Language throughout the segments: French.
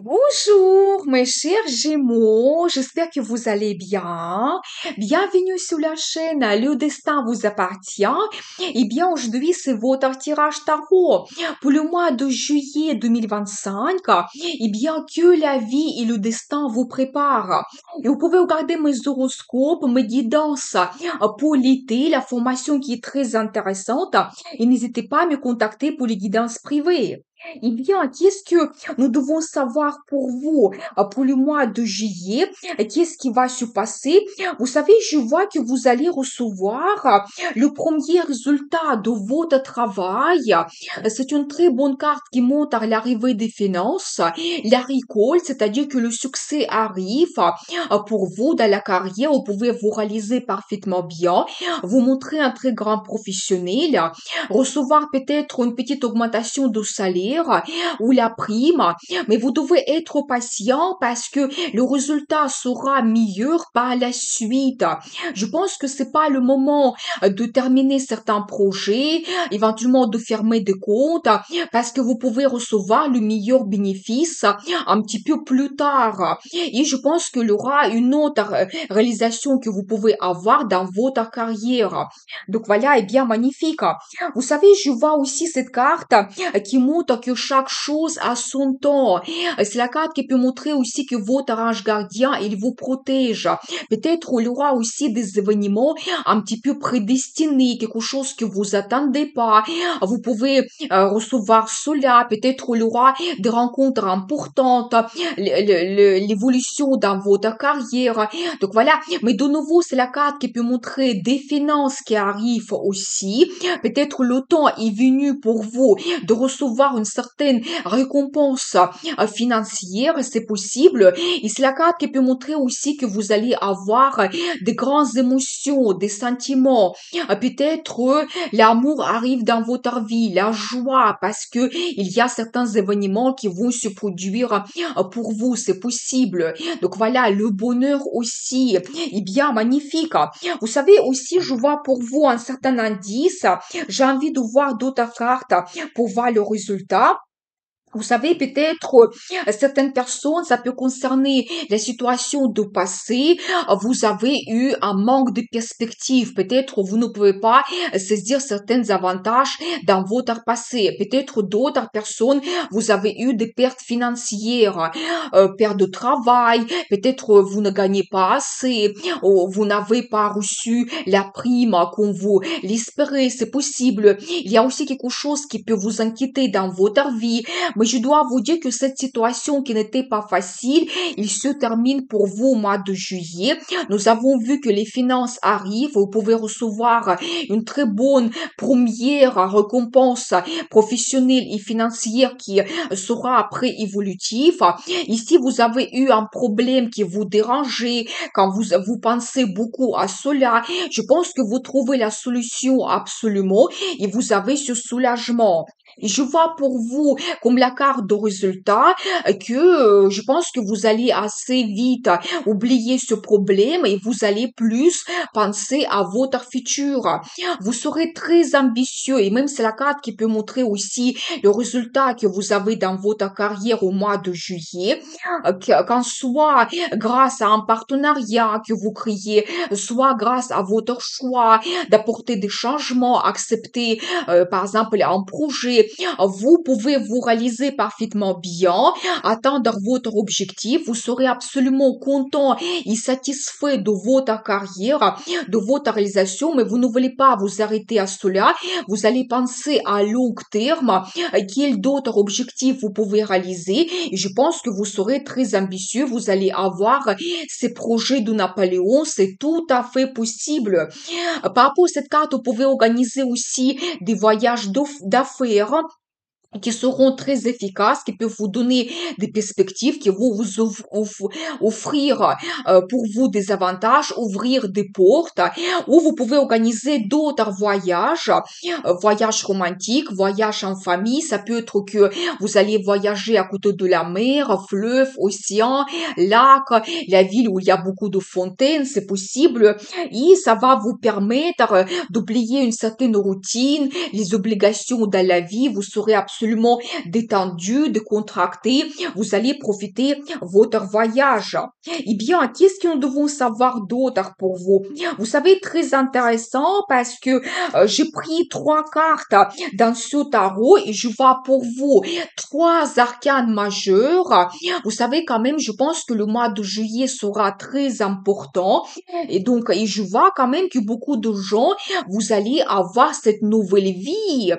Bonjour, mes chers Gémeaux, j'espère que vous allez bien. Bienvenue sur la chaîne Le Destin vous appartient. Eh bien, aujourd'hui, c'est votre tirage tarot pour le mois de juillet 2025. Eh bien, que la vie et le destin vous préparent. Et vous pouvez regarder mes horoscopes, mes guidances pour l'été, la formation qui est très intéressante. Et n'hésitez pas à me contacter pour les guidances privées. Eh bien, qu'est-ce que nous devons savoir pour vous pour le mois de juillet? Qu'est-ce qui va se passer? Vous savez, je vois que vous allez recevoir le premier résultat de votre travail. C'est une très bonne carte qui montre à l'arrivée des finances, la récolte, c'est-à-dire que le succès arrive pour vous dans la carrière. Vous pouvez vous réaliser parfaitement bien, vous montrer un très grand professionnel, recevoir peut-être une petite augmentation de salaire ou la prime, mais vous devez être patient parce que le résultat sera meilleur par la suite. Je pense que c'est pas le moment de terminer certains projets, éventuellement de fermer des comptes, parce que vous pouvez recevoir le meilleur bénéfice un petit peu plus tard. Et je pense qu'il y aura une autre réalisation que vous pouvez avoir dans votre carrière. Donc voilà, est bien magnifique. Vous savez, je vois aussi cette carte qui montre que chaque chose a son temps. C'est la carte qui peut montrer aussi que votre ange gardien, il vous protège. Peut-être il y aura aussi des événements un petit peu prédestinés, quelque chose que vous attendez pas. Vous pouvez recevoir cela. Peut-être il y aura des rencontres importantes, l'évolution dans votre carrière. Donc voilà. Mais de nouveau, c'est la carte qui peut montrer des finances qui arrivent aussi. Peut-être le temps est venu pour vous de recevoir une certaine récompense financière, c'est possible. Et c'est la carte qui peut montrer aussi que vous allez avoir des grandes émotions, des sentiments. Peut-être l'amour arrive dans votre vie, la joie, parce que il y a certains événements qui vont se produire pour vous, c'est possible. Donc voilà, le bonheur aussi est bien magnifique. Vous savez aussi, je vois pour vous un certain indice. J'ai envie de voir d'autres cartes pour voir le résultat. Vous savez, peut-être certaines personnes, ça peut concerner la situation de passé. Vous avez eu un manque de perspective. Peut-être vous ne pouvez pas saisir certains avantages dans votre passé. Peut-être d'autres personnes, vous avez eu des pertes financières, perte de travail. Peut-être vous ne gagnez pas assez, ou vous n'avez pas reçu la prime qu'on vous l'espérait. C'est possible. Il y a aussi quelque chose qui peut vous inquiéter dans votre vie. Mais je dois vous dire que cette situation qui n'était pas facile, il se termine pour vous au mois de juillet. Nous avons vu que les finances arrivent. Vous pouvez recevoir une très bonne première récompense professionnelle et financière qui sera après évolutive. Ici, vous avez eu un problème qui vous dérangeait quand vous pensez beaucoup à cela. Je pense que vous trouvez la solution absolument et vous avez ce soulagement. Et je vois pour vous, comme la carte de résultat, que je pense que vous allez assez vite oublier ce problème et vous allez plus penser à votre futur. Vous serez très ambitieux et même c'est la carte qui peut montrer aussi le résultat que vous avez dans votre carrière au mois de juillet, qu'en soit grâce à un partenariat que vous créez, soit grâce à votre choix d'apporter des changements, accepter par exemple un projet, vous pouvez vous réaliser parfaitement bien, atteindre votre objectif, vous serez absolument content et satisfait de votre carrière, de votre réalisation, mais vous ne voulez pas vous arrêter à cela, vous allez penser à long terme, quels d'autres objectifs vous pouvez réaliser, et je pense que vous serez très ambitieux, vous allez avoir ces projets de Napoléon, c'est tout à fait possible. Par rapport à cette carte, vous pouvez organiser aussi des voyages d'affaires qui seront très efficaces, qui peuvent vous donner des perspectives, qui vont vous offrir pour vous des avantages, ouvrir des portes, ou vous pouvez organiser d'autres voyages, voyages romantiques, voyages en famille, ça peut être que vous allez voyager à côté de la mer, fleuve, océan, lac, la ville où il y a beaucoup de fontaines, c'est possible, et ça va vous permettre d'oublier une certaine routine, les obligations dans la vie, vous serez absolument absolument détendu, décontracté. Vous allez profiter votre voyage. Eh bien, qu'est-ce que nous devons savoir d'autre pour vous? Vous savez, très intéressant parce que j'ai pris trois cartes dans ce tarot et je vois pour vous trois arcanes majeurs. Vous savez, quand même, je pense que le mois de juillet sera très important et donc, et je vois quand même que beaucoup de gens, vous allez avoir cette nouvelle vie.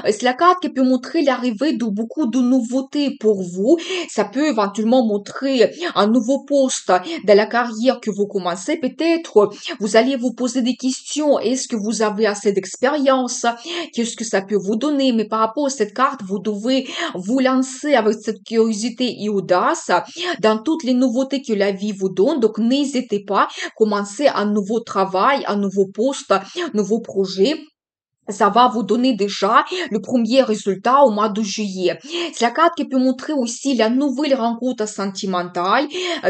C'est la carte qui peut montrer l'arrivée de beaucoup de nouveautés pour vous. Ça peut éventuellement montrer un nouveau poste dans la carrière que vous commencez. Peut-être vous allez vous poser des questions. Est-ce que vous avez assez d'expérience? Qu'est-ce que ça peut vous donner? Mais par rapport à cette carte, vous devez vous lancer avec cette curiosité et audace dans toutes les nouveautés que la vie vous donne. Donc, n'hésitez pas, commencez un nouveau travail, un nouveau poste, un nouveau projet. Ça va vous donner déjà le premier résultat au mois de juillet. C'est la carte qui peut montrer aussi la nouvelle rencontre sentimentale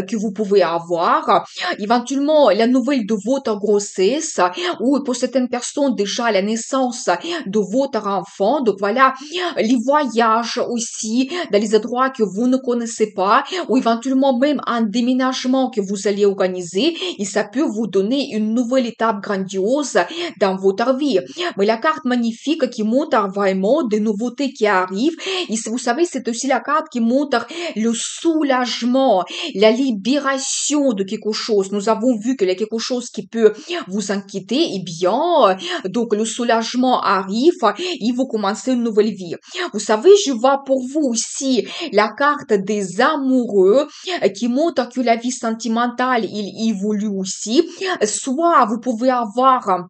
que vous pouvez avoir. Éventuellement, la nouvelle de votre grossesse ou pour certaines personnes déjà la naissance de votre enfant. Donc voilà, les voyages aussi dans les endroits que vous ne connaissez pas ou éventuellement même un déménagement que vous allez organiser et ça peut vous donner une nouvelle étape grandiose dans votre vie. Mais la carte magnifique qui montre vraiment des nouveautés qui arrivent. Et vous savez, c'est aussi la carte qui montre le soulagement, la libération de quelque chose. Nous avons vu qu'il y a quelque chose qui peut vous inquiéter. Eh bien, donc le soulagement arrive et vous commencez une nouvelle vie. Vous savez, je vois pour vous aussi la carte des amoureux qui montre que la vie sentimentale, il évolue aussi. Soit vous pouvez avoir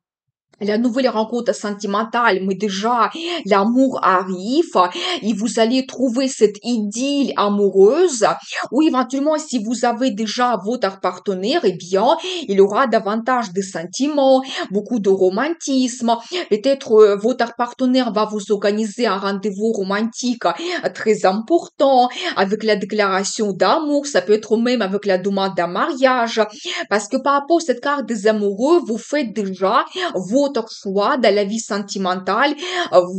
la nouvelle rencontre sentimentale, mais déjà, l'amour arrive et vous allez trouver cette idylle amoureuse ou éventuellement, si vous avez déjà votre partenaire, eh bien, il aura davantage de sentiments, beaucoup de romantisme. Peut-être votre partenaire va vous organiser un rendez-vous romantique très important avec la déclaration d'amour. Ça peut être même avec la demande d'un mariage parce que par rapport à cette carte des amoureux, vous faites déjà votre choix dans la vie sentimentale,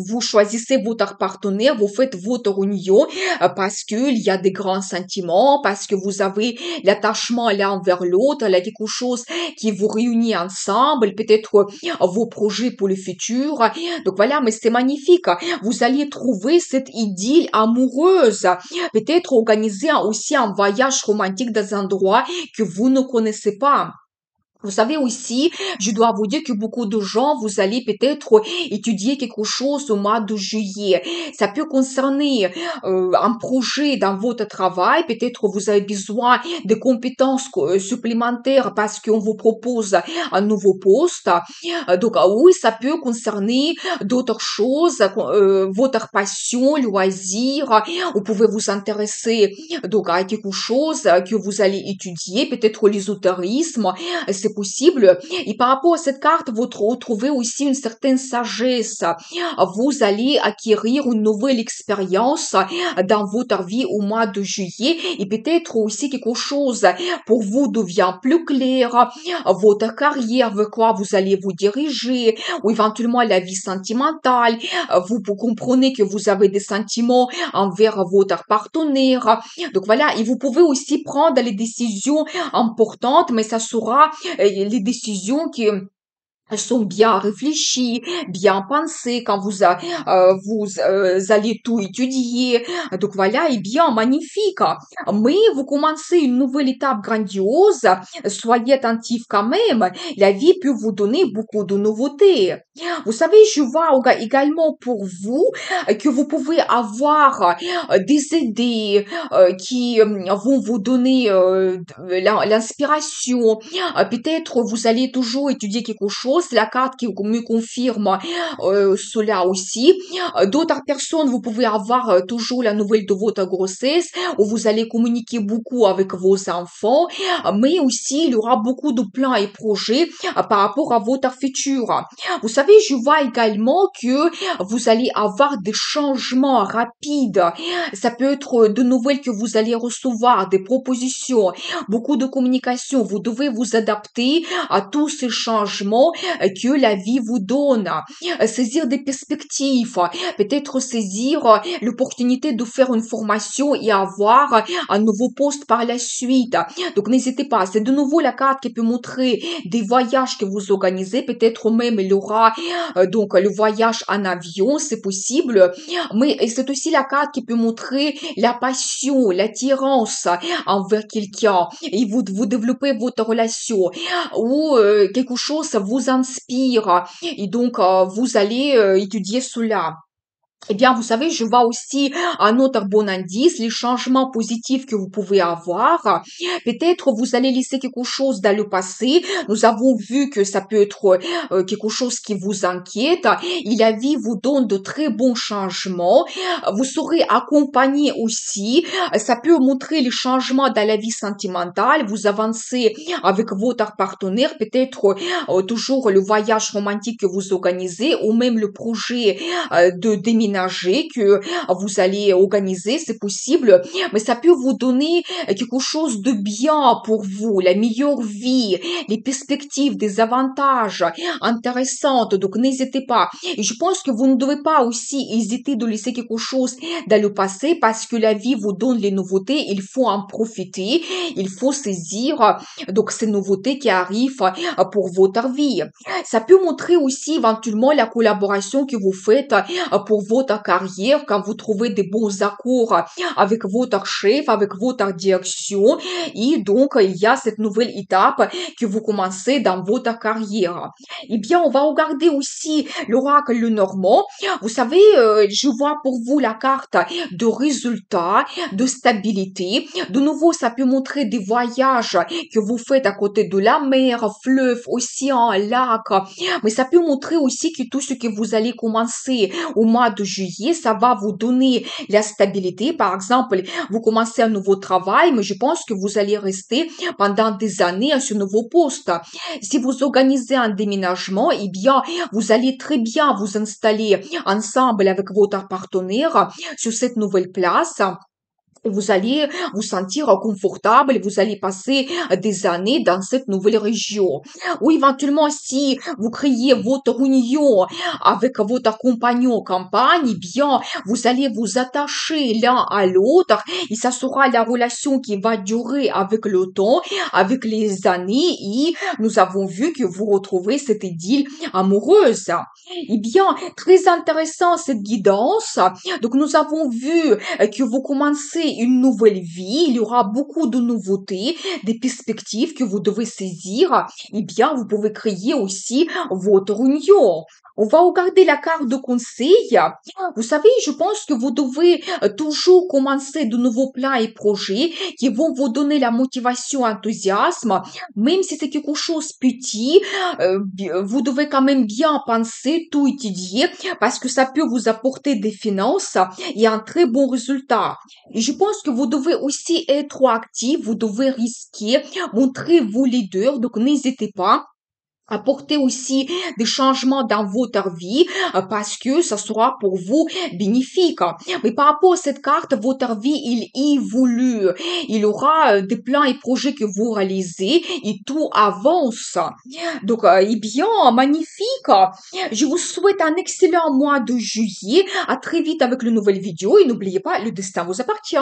vous choisissez votre partenaire, vous faites votre union parce qu'il y a des grands sentiments, parce que vous avez l'attachement l'un envers l'autre, il y a quelque chose qui vous réunit ensemble, peut-être vos projets pour le futur. Donc voilà, mais c'est magnifique. Vous allez trouver cette idylle amoureuse. Peut-être organiser aussi un voyage romantique dans un endroit que vous ne connaissez pas. Vous savez aussi, je dois vous dire que beaucoup de gens, vous allez peut-être étudier quelque chose au mois de juillet. Ça peut concerner un projet dans votre travail. Peut-être vous avez besoin de compétences supplémentaires parce qu'on vous propose un nouveau poste. Donc oui, ça peut concerner d'autres choses, votre passion, loisir. Vous pouvez vous intéresser donc à quelque chose que vous allez étudier, peut-être l'ésotérisme. C'est possible. Et par rapport à cette carte, vous retrouvez aussi une certaine sagesse. Vous allez acquérir une nouvelle expérience dans votre vie au mois de juillet et peut-être aussi quelque chose pour vous devient plus clair. Votre carrière, vers quoi vous allez vous diriger ou éventuellement la vie sentimentale. Vous comprenez que vous avez des sentiments envers votre partenaire. Donc voilà, et vous pouvez aussi prendre les décisions importantes, mais ça sera les décisions qui sont bien réfléchies, bien pensées quand vous allez tout étudier. Donc voilà, et bien magnifique. Mais vous commencez une nouvelle étape grandiose. Soyez attentifs quand même. La vie peut vous donner beaucoup de nouveautés. Vous savez, je vois également pour vous que vous pouvez avoir des idées qui vont vous donner l'inspiration. Peut-être vous allez toujours étudier quelque chose. C'est la carte qui me confirme cela aussi. D'autres personnes, vous pouvez avoir toujours la nouvelle de votre grossesse où vous allez communiquer beaucoup avec vos enfants. Mais aussi, il y aura beaucoup de plans et projets par rapport à votre futur. Vous savez, je vois également que vous allez avoir des changements rapides. Ça peut être de nouvelles que vous allez recevoir, des propositions, beaucoup de communication. Vous devez vous adapter à tous ces changements que la vie vous donne, saisir des perspectives, peut-être saisir l'opportunité de faire une formation et avoir un nouveau poste par la suite. Donc n'hésitez pas, c'est de nouveau la carte qui peut montrer des voyages que vous organisez, peut-être même il y aura donc le voyage en avion, c'est possible, mais c'est aussi la carte qui peut montrer la passion, l'attirance envers quelqu'un et vous développez votre relation ou quelque chose vous inspire et donc vous allez étudier cela. Eh bien, vous savez, je vois aussi un autre bon indice, les changements positifs que vous pouvez avoir. Peut-être vous allez laisser quelque chose dans le passé. Nous avons vu que ça peut être quelque chose qui vous inquiète. Et la vie vous donne de très bons changements. Vous serez accompagné aussi. Ça peut montrer les changements dans la vie sentimentale. Vous avancez avec votre partenaire, peut-être toujours le voyage romantique que vous organisez ou même le projet de déménager que vous allez organiser, c'est possible, mais ça peut vous donner quelque chose de bien pour vous, la meilleure vie, les perspectives, des avantages intéressantes. Donc n'hésitez pas. Et je pense que vous ne devez pas aussi hésiter de laisser quelque chose dans le passé parce que la vie vous donne les nouveautés, il faut en profiter, il faut saisir donc ces nouveautés qui arrivent pour votre vie. Ça peut montrer aussi éventuellement la collaboration que vous faites pour votre carrière quand vous trouvez des bons accords avec votre chef, avec votre direction et donc il y a cette nouvelle étape que vous commencez dans votre carrière. Eh bien, on va regarder aussi l'oracle le Normand. Vous savez, je vois pour vous la carte de résultats, de stabilité. De nouveau, ça peut montrer des voyages que vous faites à côté de la mer, fleuve, océan, lac. Mais ça peut montrer aussi que tout ce que vous allez commencer au mois de juillet, ça va vous donner la stabilité. Par exemple, vous commencez un nouveau travail, mais je pense que vous allez rester pendant des années à ce nouveau poste. Si vous organisez un déménagement, eh bien, vous allez très bien vous installer ensemble avec votre partenaire sur cette nouvelle place. Et vous allez vous sentir confortable, vous allez passer des années dans cette nouvelle région. Ou éventuellement, si vous créez votre union avec votre compagnon en campagne, eh bien, vous allez vous attacher l'un à l'autre et ça sera la relation qui va durer avec le temps, avec les années et nous avons vu que vous retrouvez cette idylle amoureuse. Eh bien, très intéressant cette guidance. Donc, nous avons vu que vous commencez une nouvelle vie, il y aura beaucoup de nouveautés, des perspectives que vous devez saisir, eh bien, vous pouvez créer aussi votre union. On va regarder la carte de conseil. Vous savez, je pense que vous devez toujours commencer de nouveaux plans et projets qui vont vous donner la motivation, enthousiasme, même si c'est quelque chose petit, vous devez quand même bien penser, tout étudier, parce que ça peut vous apporter des finances et un très bon résultat. Et je pense que vous devez aussi être actif, vous devez risquer, montrer vos leaders, donc n'hésitez pas. Apporter aussi des changements dans votre vie parce que ça sera pour vous bénéfique. Mais par rapport à cette carte, votre vie, il évolue. Il y aura des plans et projets que vous réalisez et tout avance. Donc, eh bien, magnifique. Je vous souhaite un excellent mois de juillet. À très vite avec une nouvelle vidéo et n'oubliez pas, le destin vous appartient.